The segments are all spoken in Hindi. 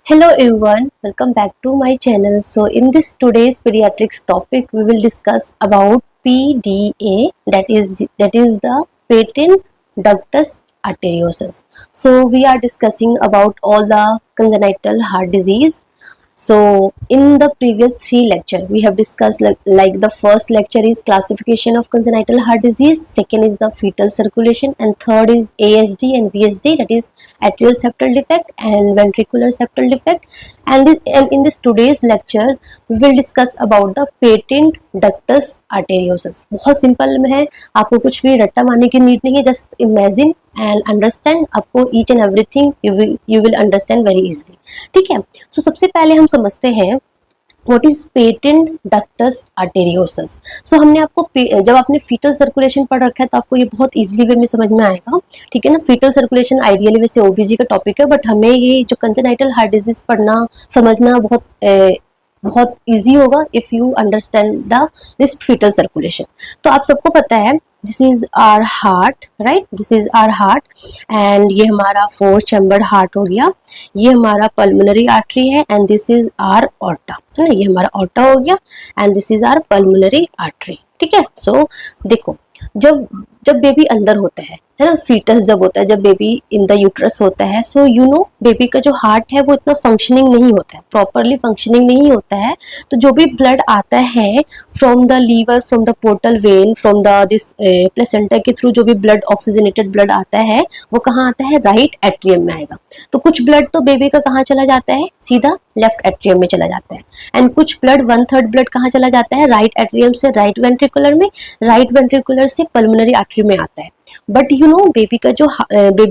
Hello everyone, welcome back to my channel. So in this today's pediatrics topic, we will discuss about PDA, that is the patent ductus arteriosus. So we are discussing about all the congenital heart disease. So in the previous three lecture we have discussed like the first lecture is classification of congenital heart disease, second is the fetal circulation, and third is ASD and VSD, that is atrial septal defect and ventricular septal defect. And in this today's lecture we will discuss about the patent ductus arteriosus. बहुत सिंपल में है, आपको कुछ भी रट्टा मारने की नीड नहीं है, जस्ट इमेजिन एंड अंडरस्टैंड. आपको each and everything you will understand very easily. ठीक है. सो सबसे पहले हम समझते हैं what is patent ductus arteriosus. So हमने आपको जब आपने फीटल सर्कुलेशन पढ़ रखा है तो आपको ये बहुत इजीली वे में समझ में आएगा. ठीक है ना. फीटल सर्कुलेशन आइडियली वैसे ओबीजी का टॉपिक है, बट हमें ये जो कंजेनाइटल हार्ट डिजीज पढ़ना समझना बहुत इजी होगा if you understand this fetal circulation. तो आप सबको पता है this is our heart, right. This is our heart and ये हमारा 4 चैम्बर्ड हार्ट हो गया. ये हमारा पल्मोनरी आर्टरी है and this is our aorta, है ना. ये हमारा ऑर्टा हो गया and this is our pulmonary artery. ठीक है. सो देखो, जब बेबी अंदर होता है ना, फीटस जब होता है, जब बेबी इन द यूट्रस होता है, सो यू नो बेबी का जो हार्ट है वो इतना फंक्शनिंग नहीं होता है, प्रॉपरली फंक्शनिंग नहीं होता है. तो जो भी ब्लड आता है from the liver, from the portal vein, from the this placenta के थ्रू जो भी ब्लड, ऑक्सीजनेटेड ब्लड आता है वो कहाँ आता है? राइट एट्रियम में आएगा. तो कुछ ब्लड तो बेबी का कहाँ चला जाता है? सीधा लेफ्ट एट्रियम में चला जाता है. एंड कुछ ब्लड 1/3 ब्लड कहाँ चला जाता है? राइट एट्रियम से राइट वेंट्रिकुलर में, राइट वेंट्रिकुलर से पल्मोनरी आर्टरी में आता है. बट यू नो बेबी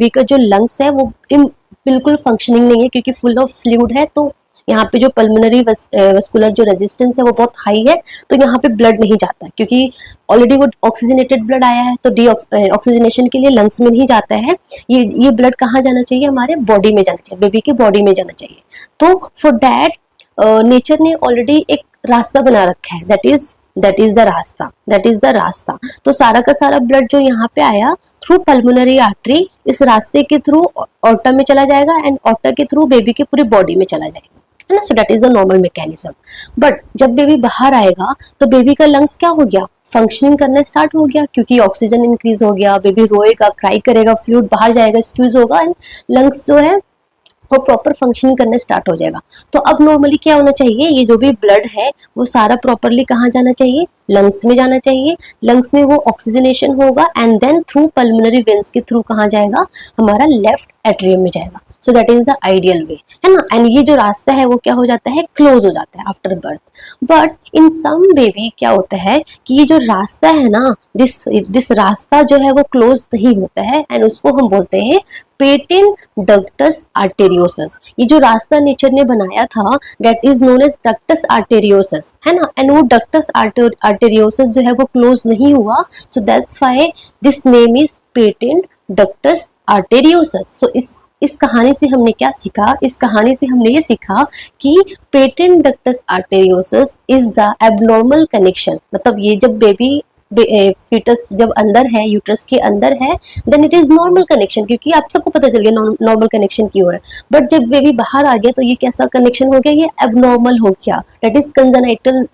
का जो लंग्स है वो बिल्कुल फंक्शनिंग नहीं है क्योंकि फुल ऑफ फ्लूइड है. तो यहाँ पे जो पल्मोनरी वस्कुलर जो रेजिस्टेंस है वो बहुत हाई है, तो यहाँ पे ब्लड नहीं जाता क्योंकि ऑलरेडी वो ऑक्सीजनेटेड ब्लड आया है. तो डी ऑक्सीजनेशन के लिए लंग्स में नहीं जाता है. ये ब्लड कहाँ जाना चाहिए? हमारे बॉडी में जाना चाहिए, बेबी के बॉडी में जाना चाहिए. तो फॉर दैट नेचर ने ऑलरेडी एक रास्ता बना रखा है, दैट इज द रास्ता. तो सारा का सारा ब्लड जो यहाँ पे आया थ्रू पल्मोनरी आर्टरी, इस रास्ते के थ्रू ऑर्टा में चला जाएगा एंड ऑर्टा के थ्रू बेबी के पूरी बॉडी में चला जाएगा, है ना. सो that is the normal mechanism. But जब बेबी बाहर आएगा तो बेबी का लंग्स क्या हो गया? फंक्शनिंग करना स्टार्ट हो गया क्योंकि ऑक्सीजन इंक्रीज हो गया. बेबी रोएगा, क्राई करेगा, फ्लूइड बाहर जाएगा, स्क्यूज होगा एंड लंग्स जो है वो प्रॉपर फंक्शनिंग करने स्टार्ट हो जाएगा. तो अब नॉर्मली क्या होना चाहिए? ये जो भी ब्लड है वो सारा प्रॉपरली कहाँ जाना चाहिए? लंग्स में जाना चाहिए. लंग्स में वो ऑक्सीजनेशन होगा and then through pulmonary veins के थ्रू कहाँ जाएगा? हमारा लेफ्ट एट्रियम में जाएगा. So that is the ideal way, है ना. एंड ये जो रास्ता है वो क्या हो जाता है? क्लोज हो जाता है after birth. But in some baby क्या होता है कि ये जो रास्ता है ना, दिस रास्ता जो है वो क्लोज नहीं होता है एंड उसको हम बोलते हैं पेटेंट डक्टस आर्टेरियोसस. ये जो रास्ता नेचर ने बनाया था that is known as ductus arteriosus, है ना. एंड वो डक्टस आर्टेरियोसस जो है वो क्लोज नहीं हुआ. So that's why this name is patent ductus arteriosus. So इस कहानी से हमने क्या सीखा? इस कहानी से हमने ये सीखा कि patent ductus arteriosus is the abnormal connection. मतलब ये जब बेबी फीटस जब अंदर है, यूट्रस के अंदर है, then it is normal connection क्योंकि आप सबको पता चल गया नॉर्मल कनेक्शन क्यों है. बट जब बेबी बाहर आ गया तो ये कैसा कनेक्शन हो गया? ये एबनॉर्मल हो गया. दैट इज कंजेनाइटल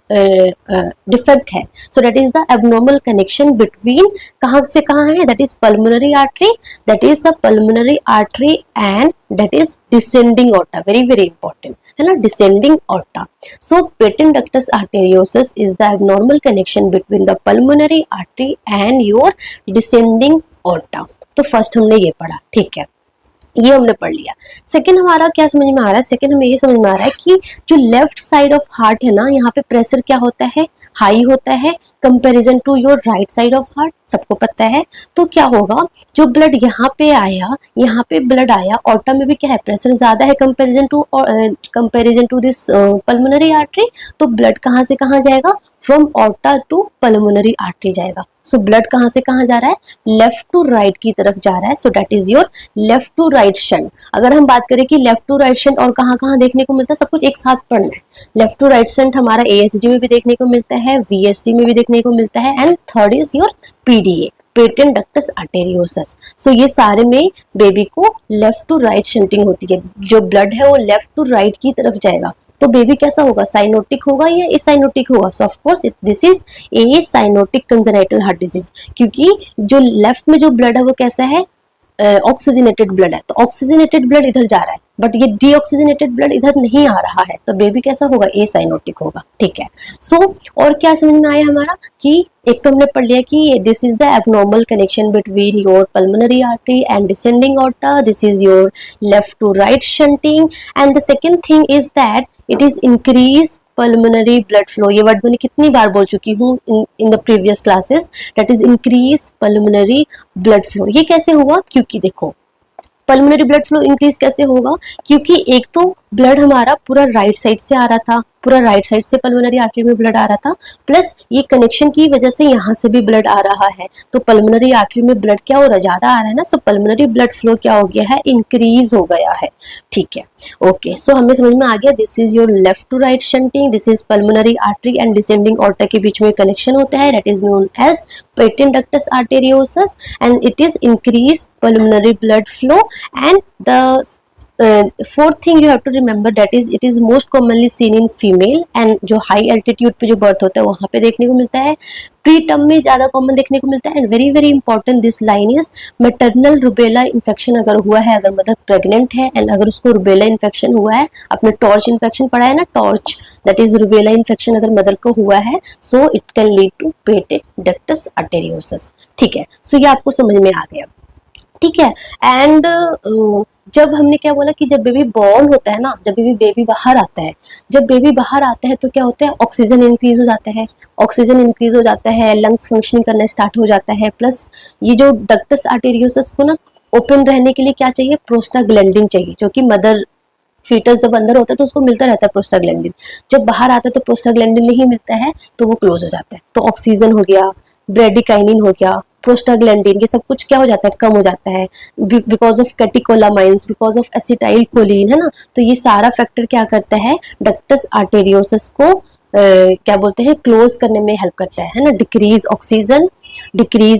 डिफेक्ट है. So that is the abnormal connection between कहाँ से कहाँ है? That is pulmonary artery, that is the pulmonary artery and that is descending aorta. Very very important, है ना. descending aorta. So patent ductus arteriosus is the abnormal connection between the pulmonary artery and your descending aorta. तो फर्स्ट हमने ये पढ़ा, ठीक है, ये हमने पढ़ लिया. सेकंड हमारा क्या समझ में आ रहा है? सेकंड हमें ये समझ में आ रहा है कि जो लेफ्ट साइड ऑफ हार्ट है ना, यहाँ पे प्रेशर क्या होता है? हाई होता है comparison to your right side of heart, सबको पता है. तो क्या होगा? जो ब्लड यहाँ पे आया, यहाँ पे ब्लड आया, ऑर्टा में भी क्या है? प्रेशर ज्यादा है comparison to this pulmonary artery. तो ब्लड कहाँ से कहाँ जाएगा? From aorta to pulmonary artery जाएगा. सो ब्लड कहाँ से कहाँ जा रहा है? लेफ्ट टू राइट की तरफ जा रहा है. So that is your left to right shunt. अगर हम बात करें कि लेफ्ट टू राइट शंट और कहाँ कहाँ देखने को मिलता है, सब कुछ एक साथ पढ़ना है. लेफ्ट टू राइट शंट हमारा एएसडी में भी देखने को मिलता है, वीएसडी में भी देखने को मिलता है and third is your PDA. Patent ductus arteriosus. So ये सारे में बेबी को लेफ्ट टू राइट शंटिंग होती है, जो ब्लड है वो लेफ्ट टू राइट की तरफ जाएगा। तो बेबी कैसा होगा, साइनोटिक होगा या एसाइनोटिक होगा? सो of course this is a cyanotic congenital heart disease, क्योंकि जो लेफ्ट में जो ब्लड है वो कैसा है, ऑक्सीजनेटेड ब्लड है। तो ऑक्सीजनेटेड ब्लड इधर जा रहा है, बट ये डीऑक्सीजनेटेड ब्लड इधर नहीं आ रहा है, तो बेबी कैसा होगा, ए साइनोटिक होगा। ठीक है। सो और क्या समझ में आया हमारा कि एक तो हमने पढ़ लिया कि this is the abnormal connection between your pulmonary artery and descending aorta, this is your left to right shunting, and the second thing is that it is increase pulmonary blood flow. ये वर्ड मैंने कितनी बार बोल चुकी हूँ in the previous classes, that is increase pulmonary blood flow. ये कैसे हुआ, क्योंकि देखो पल्मोनरी ब्लड फ्लो इंक्रीज कैसे होगा, क्योंकि एक तो ब्लड हमारा पूरा राइट साइड से आ रहा था, पूरा राइट साइड से पल्मोनरी आर्टरी में ब्लड आ रहा था, प्लस ये कनेक्शन की वजह से यहाँ से भी ब्लड आ रहा है, तो पल्मोनरी आर्टरी में ब्लड क्या हो रहा है, ज्यादा आ रहा है ना। सो पल्मोनरी ब्लड फ्लो क्या हो गया है, इंक्रीज हो गया है। ठीक है, ओके। सो हमें समझ में आ गया, this is your left to right shunting, this is pulmonary artery and descending aorta के बीच में कनेक्शन होता है, that is known as patent ductus arteriosus, and it is increase pulmonary blood flow. And the fourth thing you have to remember that is it is most commonly seen in female, and जो हाई एल्टीट्यूड पे जो बर्थ होता है वहां पे देखने को मिलता है, प्री टर्म में ज्यादा कॉमन देखने को मिलता है। And very very important this line is maternal rubella infection अगर हुआ है, अगर मदर प्रेग्नेंट है एंड अगर उसको रुबेला इन्फेक्शन हुआ है, आपने टॉर्च इन्फेक्शन पढ़ा है ना, TORCH that is rubella infection अगर मदर को हुआ है, so it can lead to patent ductus arteriosus. ठीक है, सो ये आपको समझ में आ गया। ठीक है। एंड जब हमने क्या बोला कि जब बेबी बॉर्न होता है ना, जब बेबी बाहर आता है, जब बेबी बाहर आता है तो क्या होता है, ऑक्सीजन इंक्रीज हो जाता है, ऑक्सीजन इंक्रीज हो जाता है, लंग्स फंक्शनिंग करना स्टार्ट हो जाता है, प्लस ये जो डक्टस आर्टेरियोसस को ना ओपन रहने के लिए क्या चाहिए, प्रोस्टाग्लैंडिन चाहिए, जो कि मदर फीटस जब अंदर होता है तो उसको मिलता रहता है प्रोस्टाग्लैंडिन, जब बाहर आता है तो प्रोस्टाग्लैंडिन नहीं मिलता है तो वो क्लोज हो जाता है, तो ऑक्सीजन हो गया, ब्रेडिकाइनिन हो गया, प्रोस्टाग्लैंडिन, ये सब कुछ क्या हो जाता है, कम हो जाता है, because of catecholamines, because of acetyl choline, है ना। तो ये सारा फैक्टर क्या करता है, डक्टस आर्टेरियोसस को क्या बोलते हैं, क्लोज करने में हेल्प करता है ना। Decrease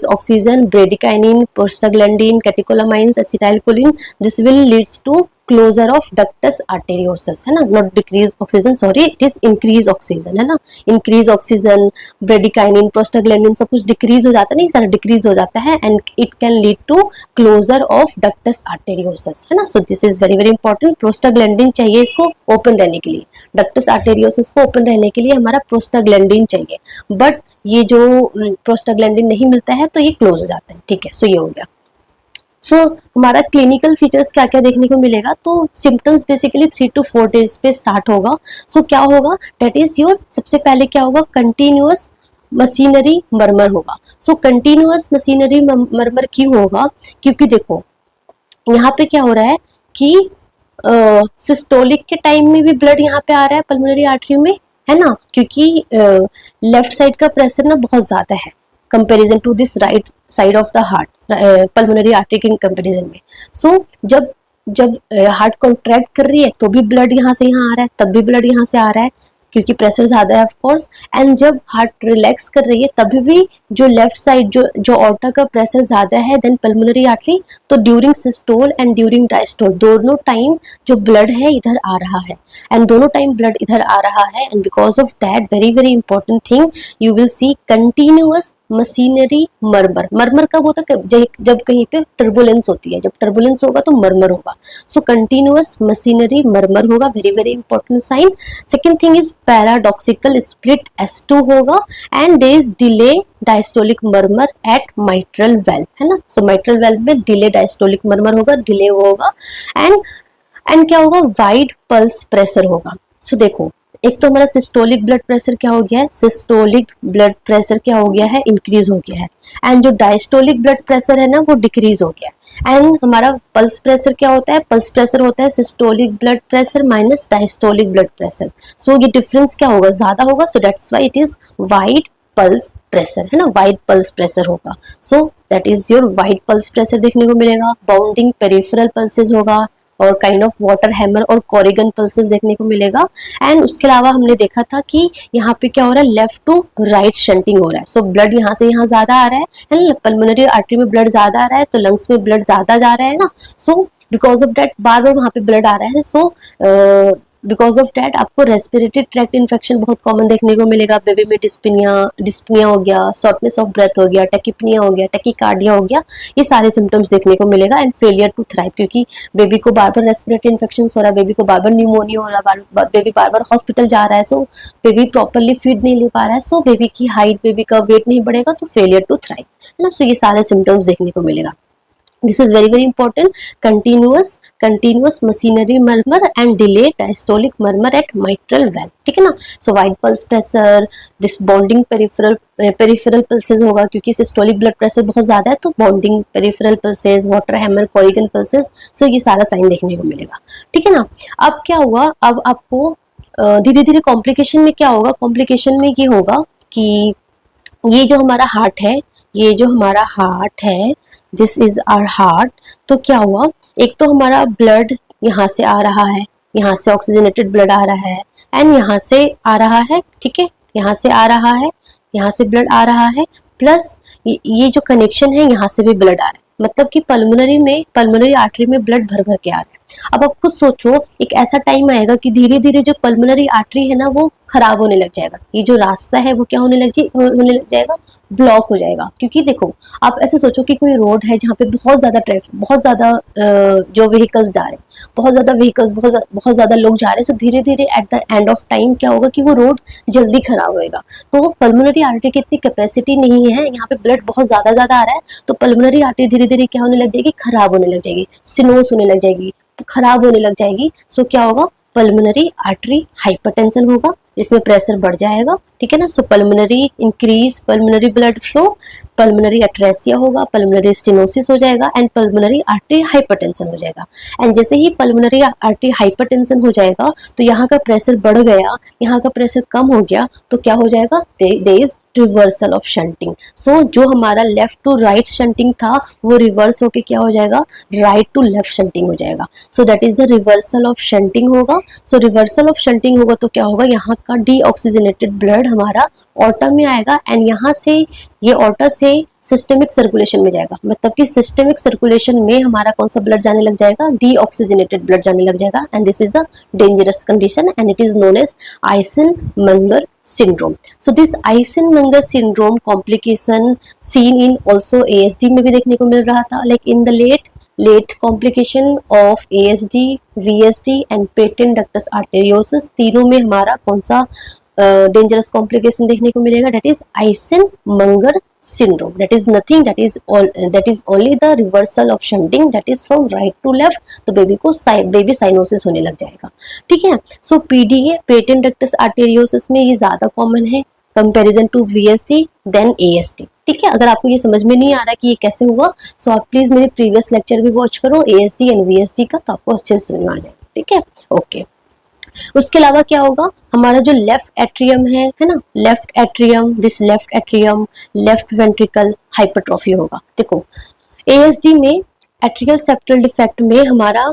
oxygen, bradykinin, prostaglandin, catecholamines, acetylcholine, this will leads to closure of ductus arteriosus, है ना, not decrease oxygen, sorry it is increase oxygen, है ना। इंक्रीज ऑक्सीजन, ब्रेडिकाइनिन, प्रोस्टाग्लैंडिन सब कुछ डिक्रीज हो जाता है, नहीं सारा डिक्रीज हो जाता है, and it can lead to closure of ductus arteriosus, है ना। So this is very very important, prostaglandin चाहिए इसको ओपन रहने के लिए, डक्टस आर्टेरियोसस को ओपन रहने के लिए हमारा प्रोस्टाग्लैंडिन चाहिए, बट ये जो प्रोस्टाग्लैंडिन नहीं मिलता है तो ये क्लोज हो जाता है। ठीक है, सो ये हो गया। सो हमारा क्लिनिकल फीचर्स क्या क्या देखने को मिलेगा, तो सिम्टम्स बेसिकली 3 to 4 डेज पे स्टार्ट होगा। सो क्या होगा, डेट इज योर, सबसे पहले क्या होगा, कंटिन्यूअस मशीनरी मरमर होगा। सो कंटिन्यूअस मशीनरी मरमर क्यों होगा, क्योंकि देखो यहाँ पे क्या हो रहा है कि सिस्टोलिक के टाइम में भी ब्लड यहाँ पे आ रहा है पल्मोनरी आर्टरी में, है ना, क्योंकि लेफ्ट साइड का प्रेशर ना बहुत ज्यादा है comparison to this right side of the heart, pulmonary artery के कंपैरिजन में। सो जब जब हार्ट कॉन्ट्रैक्ट कर रही है तो भी ब्लड यहाँ से यहाँ आ रहा है, तब भी ब्लड यहाँ से आ रहा है क्योंकि प्रेशर ज्यादा है ऑफ कोर्स, एंड जब हार्ट रिलैक्स कर रही है तभी भी जो लेफ्ट साइड जो ऑर्टा का प्रेशर ज्यादा है देन पल्मोनरी आर्टरी, तो during systole and during diastole दोनों टाइम जो ब्लड है इधर आ रहा है, एंड दोनों टाइम ब्लड इधर आ रहा है, and because of that very very important thing you will see continuous machinery murmur. Murmur कब होता है, जब कहीं पे टर्बुलेंस होती है, जब टर्बुलेंस होगा तो मरमर होगा। सो कंटिन्यूअस मशीनरी मरमर होगा, very very important sign. Second thing is paradoxical split S2 होगा, and there is delay diastolic murmur at mitral valve, है ना। सो माइट्रल वेल्व में डिले डायस्टोलिक मरमर होगा, डिले होगा, एंड क्या होगा, वाइड पल्स प्रेशर होगा। सो देखो एक तो हमारा सिस्टोलिक ब्लड प्रेशर क्या हो गया है, सिस्टोलिक ब्लड प्रेशर क्या हो गया है, इंक्रीज हो गया है, एंड जो डायस्टोलिक ब्लड प्रेशर है ना वो डिक्रीज हो गया, एंड हमारा पल्स प्रेशर क्या होता है, पल्स प्रेशर होता है systolic blood pressure minus diastolic blood pressure. So ये डिफरेंस क्या होगा, ज्यादा होगा, so that's why it is wide pulse pressure, है ना, वाइड पल्स प्रेशर होगा। So that is your wide pulse pressure देखने को मिलेगा। बाउंडिंग पेरिफेरल पल्सेस होगा, और काइंड ऑफ वाटर हैमर और कोरिगन पल्सेस देखने को मिलेगा। एंड उसके अलावा हमने देखा था कि यहाँ पे क्या हो रहा है, लेफ्ट टू राइट शंटिंग हो रहा है। सो ब्लड यहाँ से यहाँ ज्यादा आ रहा है ना, पल्मोनरी आर्टरी में ब्लड ज्यादा आ रहा है तो लंग्स में ब्लड ज्यादा जा रहा है ना। सो बिकॉज ऑफ दैट बार बार वहां पे ब्लड आ रहा है। सो बिकॉज ऑफ डैट आपको रेस्पिरेटरी ट्रैक्ट इन्फेक्शन बहुत कॉमन देखने को मिलेगा। बेबी में डिस्पनिया हो गया, शॉर्टनेस ऑफ ब्रेथ हो गया, टेकिपनिया हो गया, टेकिकार्डिया हो गया, ये सारे सिम्टम्स देखने को मिलेगा। एंड फेलियर टू थ्राइव, क्योंकि बेबी को बार बार रेस्पिरेटरी इन्फेक्शन हो रहा है, बेबी को बार बार न्यूमोनिया हो रहा है, बेबी बार बार हॉस्पिटल जा रहा है। सो बेबी प्रॉपरली फीड नहीं ले पा रहा है, सो बेबी की हाइट, बेबी का वेट नहीं बढ़ेगा, तो फेलियर टू थ्राइव है ना। सो ये सारे सिम्टम्स देखने को मिलेगा। This is very important. Continuous machinery murmur and delayed diastolic murmur at mitral valve, ठीक है ना। So wide pulse pressure, this bonding peripheral pulses होगा, क्योंकि systolic blood pressure बहुत ज्यादा है तो bonding peripheral pulses, water hammer, Corrigan pulses, so ये सारा साइन देखने को मिलेगा, ठीक है ना। अब क्या हुआ, अब आपको धीरे धीरे कॉम्प्लिकेशन में क्या होगा, कॉम्प्लिकेशन में ये होगा कि ये जो हमारा हार्ट है, ये जो हमारा हार्ट है, दिस इज आवर हार्ट। तो क्या हुआ, एक तो हमारा ब्लड यहाँ से आ रहा है, यहाँ से ऑक्सीजनेटेड ब्लड आ रहा है, एंड यहाँ से आ रहा है, ठीक है, यहाँ से आ रहा है, यहाँ से ब्लड आ रहा है, प्लस ये जो कनेक्शन है यहाँ से भी ब्लड आ रहा है। मतलब कि पल्मोनरी आर्टरी में ब्लड भर भर के आ रहा है। अब आप खुद सोचो, एक ऐसा टाइम आएगा कि धीरे धीरे जो पल्मोनरी आर्टरी है ना वो खराब होने लग जाएगा, ये जो रास्ता है वो क्या होने लग जाएगा, ब्लॉक हो जाएगा। क्योंकि देखो, आप ऐसे सोचो कि कोई रोड है जहाँ पे बहुत ज्यादा ट्रैफिक, बहुत ज्यादा जो व्हीकल्स जा रहे हैं, बहुत ज्यादा व्हीकल्स, बहुत ज्यादा लोग जा रहे हैं। तो धीरे धीरे at the end of time क्या होगा कि वो रोड जल्दी खराब होएगा। तो पल्मोनरी आर्टरी की इतनी कैपेसिटी नहीं है, यहाँ पे ब्लड बहुत ज्यादा आ रहा है, तो पल्मोनरी आर्टरी धीरे धीरे क्या होने लग जाएगी, खराब होने लग जाएगी, स्टेनोस होने लग जाएगी, खराब होने लग जाएगी। सो क्या होगा, पल्मोनरी आर्टरी हाइपरटेंशन होगा, इसमें प्रेशर बढ़ जाएगा, ठीक है ना। So pulmonary increase pulmonary blood flow, pulmonary atresia होगा, पल्मोनरी स्टेनोसिस हो जाएगा, एंड पल्मोनरी आर्टरी हाइपरटेंशन हो जाएगा। एंड जैसे ही पल्मोनरी आर्टरी हाइपरटेंशन हो जाएगा तो यहाँ का प्रेशर बढ़ गया, यहाँ का प्रेशर कम हो गया, तो क्या हो जाएगा, there is reversal of shunting. So जो हमारा लेफ्ट टू राइट शंटिंग था वो रिवर्स होके क्या हो जाएगा, राइट टू लेफ्ट शंटिंग हो जाएगा। So that is the reversal of shunting होगा। सो रिवर्सल ऑफ शंटिंग होगा तो क्या होगा, यहाँ का डीऑक्सीजनेटेड ब्लड हमारा ऑर्टा में आएगा, एंड यहाँ से ये ऑर्टा से सिस्टमिक सर्कुलेशन में जाएगा। मतलब कि सिस्टमिक सर्कुलेशन में हमारा कौन सा ब्लड जाने लग जाएगा, डीऑक्सीजनेटेड ब्लड जाने लग जाएगा। And this is the dangerous condition and it is known as Eisenmenger syndrome. So this Eisenmenger syndrome complication seen in also ASD में भी देखने को मिल रहा था, like in the late complication of ASD, VSD and patent ductus arteriosus, तीनों में हमारा कौन सा डेंजरस कॉम्प्लिकेशन देखने को मिलेगा, that is Eisenmenger syndrome. That is nothing, that is only the reversal of shunting, that is from right to left. तो बेबी को बेबी साइनोसिस होने लग जाएगा, ठीक है। So PDA patent ductus arteriosus में ये ज्यादा कॉमन है comparison to VSD than ASD, ठीक है। अगर आपको ये समझ में नहीं आ रहा कि ये कैसे हुआ, सो आप प्लीज मेरे प्रीवियस लेक्चर भी वॉच करो ASD एंड VSD का, तो आपको अच्छे से समझ में आ जाएगा, ठीक है, ओके। उसके अलावा क्या होगा, हमारा जो लेफ्ट एट्रियम है ना, left atrium, this left atrium, left ventricle hypertrophy होगा। देखो ASD में एट्रियल सेप्टल डिफेक्ट में हमारा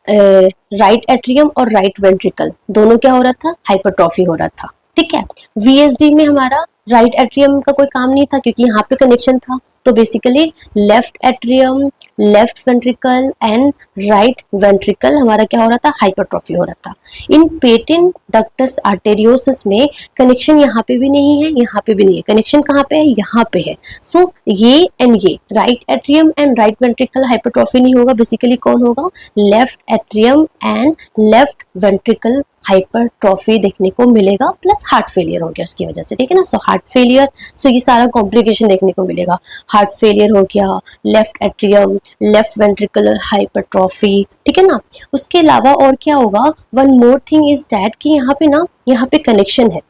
राइट एट्रियम और राइट वेंट्रिकल दोनों क्या हो रहा था, हाइपरट्रॉफी हो रहा था, ठीक है। VSD में हमारा राइट एट्रियम का कोई काम नहीं था क्योंकि यहाँ पे कनेक्शन था, तो basically left atrium, left ventricle and right ventricle हमारा क्या हो रहा था, हाइपरट्रॉफी हो रहा था। इन पेटेंट डक्टस आर्टेरियोसिस में कनेक्शन यहाँ पे भी नहीं है, यहाँ पे भी नहीं है, कनेक्शन कहाँ पे है, यहाँ पे है। सो ये एंड ये right atrium and right ventricle hypertrophy नहीं होगा, बेसिकली कौन होगा, left atrium and left ventricle hypertrophy देखने को मिलेगा, प्लस हार्ट फेलियर हो गया उसकी वजह से, ठीक है ना। सो हार्ट फेलियर, सो ये सारा कॉम्प्लिकेशन देखने को मिलेगा, हार्ट फेलियर हो गया, left atrium, left ventricular hypertrophy, ठीक है ना। उसके अलावा और क्या होगा, one more thing is that कि यहाँ पे ना, यहाँ पे कनेक्शन है,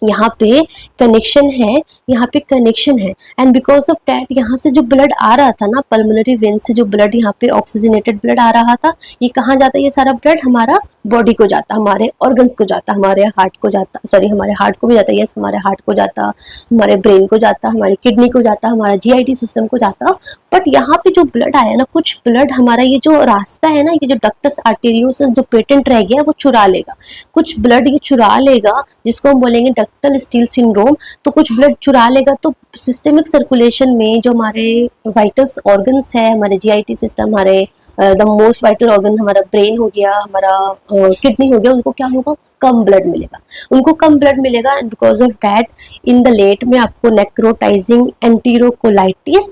यहाँ पे कनेक्शन है, यहाँ पे कनेक्शन है, एंड बिकॉज ऑफ डैट यहाँ से जो ब्लड आ रहा था ना, पल्मोनरी वेन से जो ब्लड यहाँ पे ऑक्सीजनेटेड ब्लड आ रहा था, ये कहाँ जाता है, ये सारा ब्लड हमारा बॉडी को जाता, हमारे ऑर्गन्स को जाता, हमारे हार्ट को जाता, सॉरी हमारे हार्ट को भी जाता, यस हमारे हार्ट को जाता, हमारे ब्रेन को जाता, हमारी किडनी को जाता, हमारा जीआईटी सिस्टम को जाता। बट यहाँ पे जो ब्लड आया ना, कुछ ब्लड हमारा ये जो रास्ता है ना, ये जो डक्टस आर्टेरियोसस जो पेटेंट रह गया वो चुरा लेगा, कुछ ब्लड ये चुरा लेगा, जिसको हम बोलेंगे डक्टल स्टील सिंड्रोम। तो कुछ ब्लड चुरा लेगा, तो सिस्टमिक सर्कुलेशन में जो हमारे वाइटल्स ऑर्गन्स है, हमारे जीआईटी सिस्टम, हमारे द मोस्ट वाइटल ऑर्गन हमारा ब्रेन हो गया, हमारा किडनी हो गया, उनको क्या होगा, कम ब्लड मिलेगा, उनको कम ब्लड मिलेगा, and because of that in the late में आपको necrotising enterocolitis,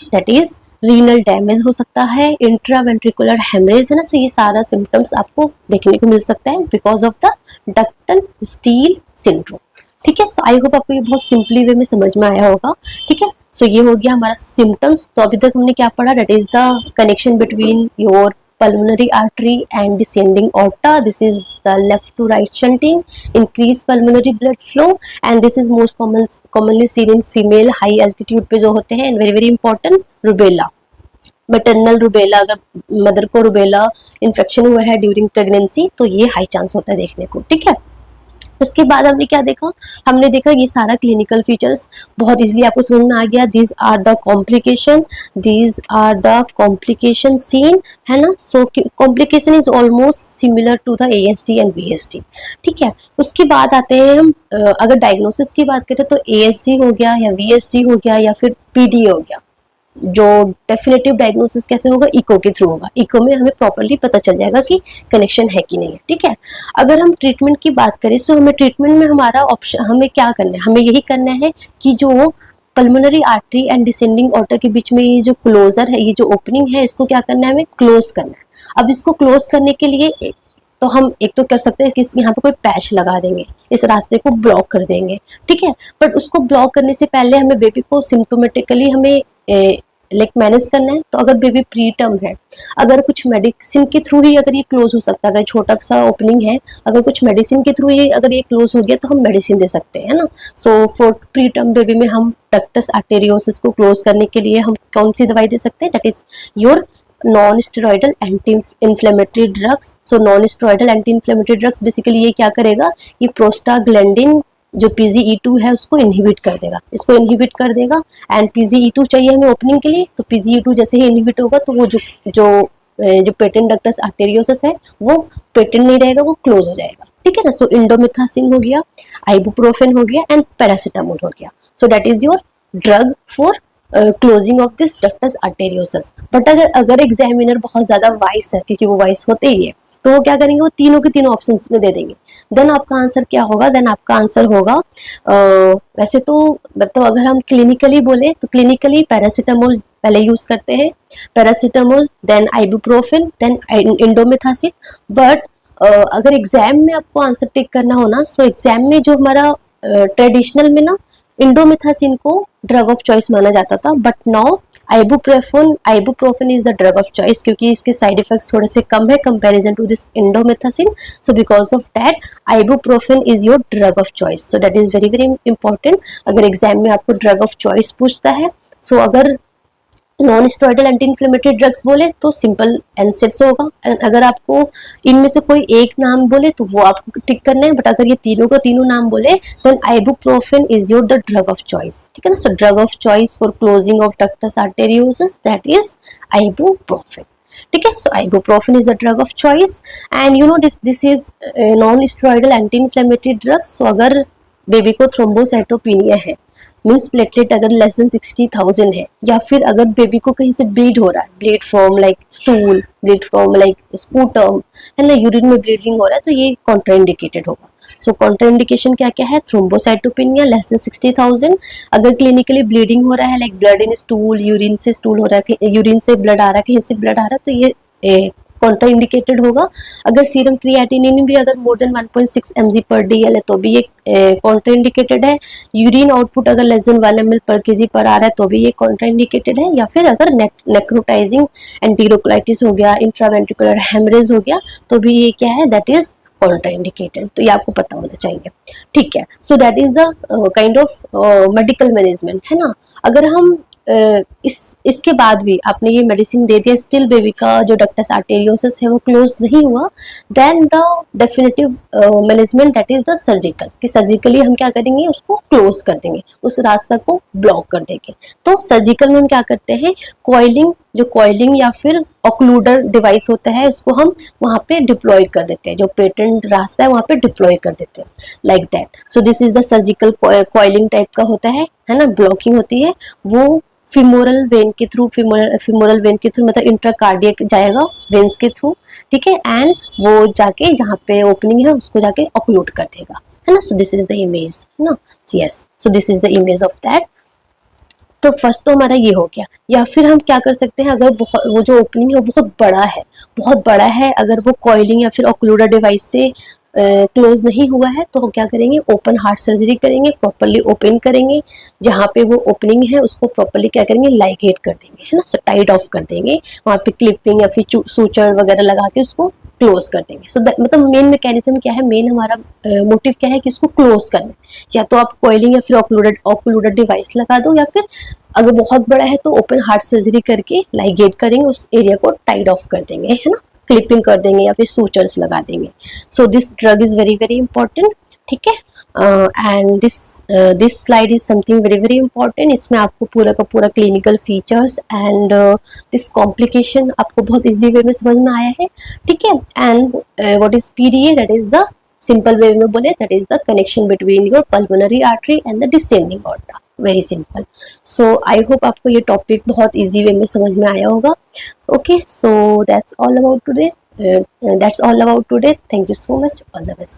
that is renal damage हो सकता है, इंट्रावेंट्रिकुलर हेमरेज है ना। सो ये सारा सिम्टम्स आपको देखने को मिल सकता है because of the ductal steel syndrome. ठीक है, सो आई होप आपको ये बहुत सिंपली वे में समझ में आया होगा। ठीक है, सो ये हो गया हमारा सिम्टम्स। तो अभी तक हमने क्या पढ़ा, that is the connection between your pulmonary artery and descending aorta. This is the left to right shunting, increased pulmonary blood flow, and this is most commonly seen in female high altitude पे जो होते हैं, and very very important rubella, maternal rubella, अगर मदर को रूबेला इन्फेक्शन हुआ है ड्यूरिंग प्रेगनेंसी तो ये हाई चांस होता है देखने को। ठीक है, उसके बाद हमने क्या देखा, हमने देखा ये सारा क्लिनिकल फीचर्स बहुत इजीली आपको समझ में आ गया। These are the complication, these are the complication seen, है ना। So complication is almost similar to the ASD and VSD. ठीक है, उसके बाद आते हैं हम अगर डायग्नोसिस की बात करें तो एएसडी हो गया या वीएसडी हो गया या फिर पीडी हो गया। जो डेफिनेटिव डायग्नोसिस कैसे होगा, इको के थ्रू होगा, इको में हमें प्रॉपर्ली पता चल जाएगा कि कनेक्शन है कि नहीं है। ठीक है, अगर हम ट्रीटमेंट की बात करें तो हमें ट्रीटमेंट में हमारा ऑप्शन, हमें क्या करना है, हमें यही करना है कि जो pulmonary artery and descending otter के बीच में ये जो क्लोजर है, ये जो ओपनिंग है, इसको क्या करना है, हमें क्लोज करना है। अब इसको क्लोज करने के लिए तो हम एक तो कर सकते हैं कि यहाँ पे कोई पैच लगा देंगे, इस रास्ते को ब्लॉक कर देंगे। ठीक है, बट उसको ब्लॉक करने से पहले हमें बेबी को सिम्टोमेटिकली हमें लाइक मैनेज करना है। तो अगर बेबी प्री टर्म है, अगर कुछ मेडिसिन के थ्रू ही अगर ये क्लोज हो सकता है, अगर छोटा सा ओपनिंग है, अगर कुछ मेडिसिन के थ्रू ही अगर ये क्लोज हो गया तो हम मेडिसिन दे सकते हैं ना। So for pre term baby में हम डक्टस आर्टेरियोसिस को क्लोज करने के लिए हम कौन सी दवाई दे सकते हैं, that is your non steroidal anti inflammatory drugs. So non steroidal anti inflammatory drugs basically ये क्या करेगा, ये प्रोस्टाग्लैंडिन जो PGE2 है उसको इनहिबिट कर देगा, इसको इनहिबिट कर देगा। एंड PGE2 चाहिए हमें ओपनिंग के लिए, तो PGE2 जैसे ही इनहिबिट होगा तो वो जो पेटेंट डक्टस आर्टेरियोसिस है वो पेटेंट नहीं रहेगा, वो क्लोज हो जाएगा। ठीक है ना। सो इंडोमिथासिन हो गया, आइबुप्रोफेन हो गया एंड पैरासिटामोल हो गया। सो that is your drug for closing of this ductus arteriosus. But अगर एग्जामिनर बहुत ज्यादा वाइस है, क्योंकि वो वाइस होते ही है, तो वो क्या करेंगे, वो तीनों के तीनों ऑप्शंस में दे देंगे। देन आपका आंसर क्या होगा, देन आपका आंसर होगा वैसे तो मतलब अगर हम क्लिनिकली बोले तो क्लिनिकली पैरासिटामोल पहले यूज करते हैं, paracetamol, then ibuprofen, then indomethacin. But अगर एग्जाम में आपको आंसर टिक करना हो ना, सो एग्जाम में जो हमारा ट्रेडिशनल में ना इंडोमिथासिन को ड्रग ऑफ चॉइस माना जाता था, but now ibuprofen is the drug of choice, क्योंकि इसके साइड इफेक्ट्स थोड़े से कम है comparison to this indomethacin. So because of that ibuprofen is your drug of choice. So that is very very important अगर एग्जाम में आपको ड्रग ऑफ चॉइस पूछता है। सो अगर non steroidal anti inflammatory drugs बोले तो सिंपल एनसेड्स होगा, अगर आपको इनमें से कोई एक नाम बोले तो वो आपको टिक करना है। बट अगर ये तीनों को तीनों नाम बोले then ibuprofen is your the drug of choice. ठीक है ना। So drug of choice for closing of ductus arteriosus, that is ibuprofen. ठीक है, so ibuprofen is the drug of choice and you know this is non steroidal anti inflammatory drugs. So अगर बेबी को थ्रोम्बोसाइटोपिनिया है, मीन्स प्लेटलेट अगर लेस देन 60,000 है, या फिर अगर बेबी को कहीं से ब्लीड हो रहा है, bleed from like stool, bleed from like sputum, है ना, यूरिन में ब्लीडिंग हो रहा है, तो ये कॉन्ट्राइंडिकेटेड होगा। सो कॉन्ट्राइंडिकेशन क्या क्या है, थ्रोम्बोसाइटोपिनिया लेस देन 60,000, अगर क्लिनिकली ब्लीडिंग हो रहा है like blood in stool, urine से स्टूल हो रहा है, यूरिन से ब्लड आ रहा है, कहीं से ब्लड आ रहा है, तो ये कॉन्ट्राइंडिकेटेड होगा। अगर सीरम क्रिएटिनिन भी अगर मोर देन 1.6 mg/dl है तो भी ये कॉन्ट्राइंडिकेटेड है। यूरिन आउटपुट अगर लेस देन 1 ml पर kg पर आ रहा है तो भी ये कॉन्ट्राइंडिकेटेड है। या फिर अगर नेक्रोटाइजिंग एंटीरोकोलाइटिस हो गया, इंट्रावेंट्रिकुलर हेमरेज हो गया, तो भी ये क्या है, दैट इज कॉन्ट्राइंडिकेटेड, तो ये आपको पता होना चाहिए, ठीक है। So that is the kind of medical management, है ना। अगर हम इसके बाद भी आपने ये मेडिसिन दे दिया, स्टिल बेबी का जो डक्टस आर्टेरियोसिस है वो क्लोज नहीं हुआ, then the definitive management that is the surgical, कि सर्जिकली हम क्या करेंगे, उसको क्लोज कर देंगे, उस रास्ता को ब्लॉक कर देंगे। तो सर्जिकल में हम क्या करते हैं, कॉइलिंग, जो कॉइलिंग या फिर ऑक्लूडर डिवाइस होता है उसको हम वहां पे डिप्लॉय कर देते हैं, जो पेटेंट रास्ता है वहां पे डिप्लॉय कर देते हैं, like that. So this is the surgical coiling type का होता है ना। ब्लॉकिंग होती है वो फिमोरल वेन के थ्रू, फिमोरल वेन के थ्रू मतलब इंट्राकार्डियक जाएगा वेन्स के थ्रू, ठीक है, एंड वो जाके जहाँ पे ओपनिंग है उसको जाके ऑक्लूड कर देगा, है ना। So this is the image, है ना, yes. So this is the image of that. तो फर्स्ट तो हमारा ये हो गया। या फिर हम क्या कर सकते हैं, अगर बहुत वो जो ओपनिंग है वो बहुत बड़ा है, अगर वो कॉइलिंग या फिर ऑक्लूडर डिवाइस से क्लोज नहीं हुआ है, तो क्या करेंगे, ओपन हार्ट सर्जरी करेंगे, प्रॉपरली ओपन करेंगे, जहाँ पे वो ओपनिंग है उसको प्रॉपरली क्या करेंगे, लाइगेट कर देंगे, है ना, सो टाइट ऑफ कर देंगे, वहाँ पे क्लिपिंग या फिर सूचर वगैरह लगा के उसको क्लोज कर देंगे। सो मतलब मेन मैकेनिज्म क्या है, मेन हमारा मोटिव क्या है कि इसको क्लोज करना। या तो आप कॉइलिंग या फिर ऑक्लूडर डिवाइस लगा दो, या फिर अगर बहुत बड़ा है तो ओपन हार्ट सर्जरी करके लाइगेट करेंगे, उस एरिया को टाइट ऑफ कर देंगे, है ना, क्लिपिंग कर देंगे या फिर सूचर्स लगा देंगे। So this drug is very very important, ठीक है। And this slide is something very very important. इसमें आपको पूरा का पूरा clinical features and this complication आपको बहुत इजीली वे में समझ में आया है, ठीक है। And what is PDA, that is the simple way में बोले that is the connection between your pulmonary artery and the descending aorta, very simple. So I hope आपको ये टॉपिक बहुत इजी वे में समझ में आया होगा। Okay, so that's all about today, thank you so much, all the best.